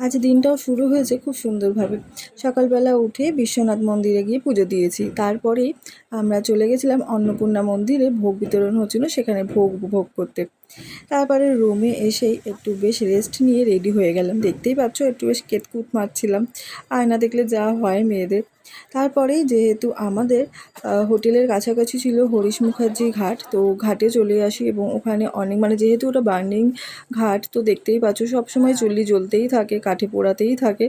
আজ দিনটাও শুরু হয়েছে খুব সুন্দরভাবে। সকালবেলা উঠে বিশ্বনাথ মন্দিরে গিয়ে পুজো দিয়েছি। তারপরেই আমরা চলে গেছিলাম অন্নপূর্ণা মন্দিরে, ভোগ বিতরণ হচ্ছিলো, সেখানে ভোগ উপভোগ করতে। তারপরে রুমে এসেই একটু বেশ রেস্ট নিয়ে রেডি হয়ে গেলাম। দেখতেই পাচ্ছ একটু বেশ কেতকুত মারছিলাম, আয়না দেখলে যা হয় মেয়েদের। তারপরেই যেহেতু আমাদের হোটেলের কাছাকাছি ছিল হরিশ মুখার্জি ঘাট, তো ঘাটে চলে আসি এবং ওখানে অনেক যেহেতু ওটা বার্নিং ঘাট, তো দেখতেই পাচ্ছ সবসময় চুল্লি জ্বলতেই থাকে, কাঠে পোড়াতেই থাকে।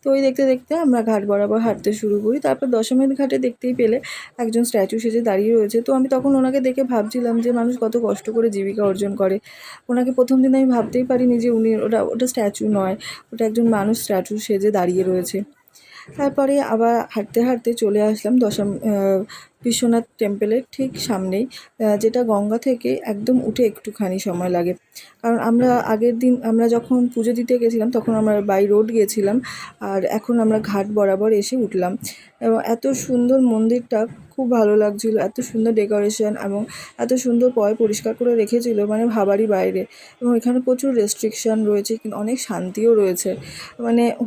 তো ওই দেখতে দেখতে আমরা ঘাট বরাবর হাঁটতে শুরু করি। তারপর দশমীর ঘাটে দেখতেই পেলে একজন স্ট্যাচু সেজে দাঁড়িয়ে রয়েছে। তো আমি তখন ওনাকে দেখে ভাবছিলাম যে মানুষ কত কষ্ট করে জীবিকা অর্জন করে। ওনাকে প্রথম দিন আমি ভাবতেই পারিনি যে উনি ওটা স্ট্যাচু নয়, ওটা একজন মানুষ স্ট্যাচু সেজে দাঁড়িয়ে রয়েছে। তারপরে আবার হাঁটতে হাঁটতে চলে আসলাম বিশ্বনাথ টেম্পলের ঠিক সামনেই, যেটা গঙ্গা থেকে একদম উঠে একটুখানি সময় লাগে। কারণ আমরা আগের দিন আমরা যখন পুজো দিতে গেছিলাম তখন আমরা বাই রোড গেছিলাম, আর এখন আমরা ঘাট বরাবর এসে উঠলাম। এবং এত সুন্দর মন্দিরটা, খুব ভালো লাগছিলো, এত সুন্দর ডেকোরেশন এবং এত সুন্দর পরিষ্কার করে রেখেছিল, ভাবারই বাইরে। এবং এখানে প্রচুর রেস্ট্রিকশান রয়েছে, কিন্তু অনেক শান্তিও রয়েছে।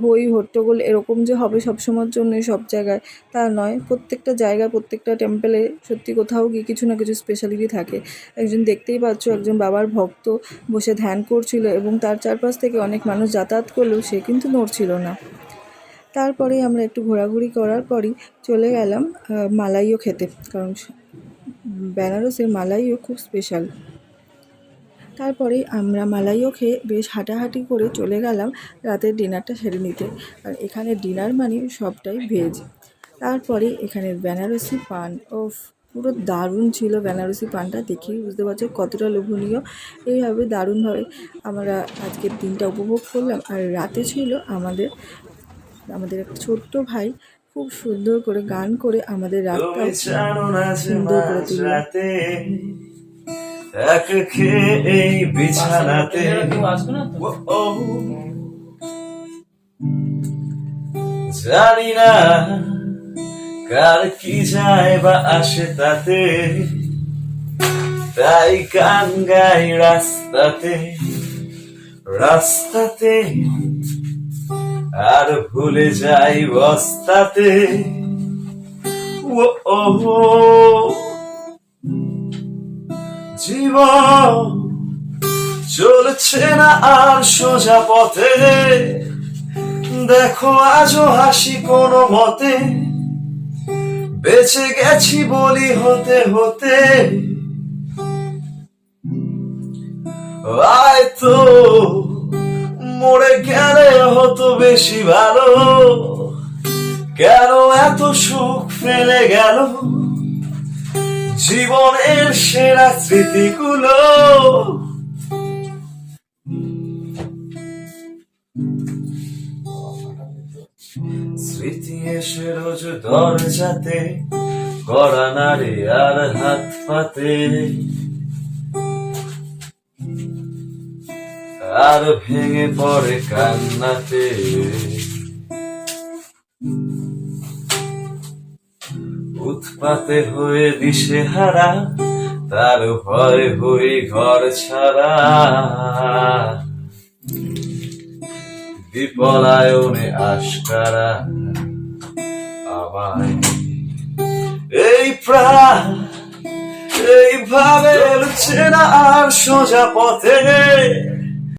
হই হট্টগোল এরকম যে হবে সবসময়ের জন্যই সব জায়গায়, তা নয়। প্রত্যেকটা জায়গায়, প্রত্যেকটা টেম্পলে সত্যি কোথাও গিয়ে কিছু না কিছু স্পেশালিটি থাকে। দেখতেই পাচ্ছ একজন বাবার ভক্ত বসে ধ্যান করছিল এবং তার চারপাশ থেকে অনেক মানুষ যাতায়াত করলেও সে কিন্তু নড়ছিল না। তারপরে আমরা একটু ঘোরাঘুরি করার পরই চলে গেলাম মালাইও খেতে, কারণ বেনারসের মালাইও খুব স্পেশাল। তারপরে আমরা মালাইও খেয়ে বেশ হাঁটাহাঁটি করে চলে গেলাম রাতের ডিনারটা সেরে নিতে। আর এখানে ডিনার সবটাই ভেজ। তারপরে এখানে বেনারসি পান, পুরো দারুণ ছিল। বেনারসি পানটা দেখেই বুঝতে পারছো কতটা লোভনীয়। এইভাবে দারুণভাবে আমরা আজকের দিনটা উপভোগ করলাম। আর রাতে ছিল আমাদের একটা ছোট্ট ভাই খুব সুন্দর করে গান করে আমাদের রাতটা সুন্দর করে তুলল। এই বিছানাতে জানি না কার কি যায় বা আসে তাতে, তাই গান গাই রাস্তাতে রাস্তাতে, আর ভুলে যাই বস্তাতে। ও জীবন চলছে না আর সোজা পথে, দেখো আজও হাসি কোনো মতে, বেঁচে গেছি বলি হতে হতে। হয়তো মরে গেলে হতো বেশি ভালো, কেন এত সুখ ফেলে গেল জীবনের সেরা স্মৃতিগুলো। স্মৃতি এসে রোজ দরজাতে কড়া নাড়ে আর হাত পাতে, আর ভেঙে পড়ে কান্নাতে। উৎপাতে হয়ে দিশে হারা, তার ভয় হই ঘর ছাড়া। বিপলায়নে আশকারা আমায় এই প্রাণ এইভাবে চলছে না আর সোজা পথে।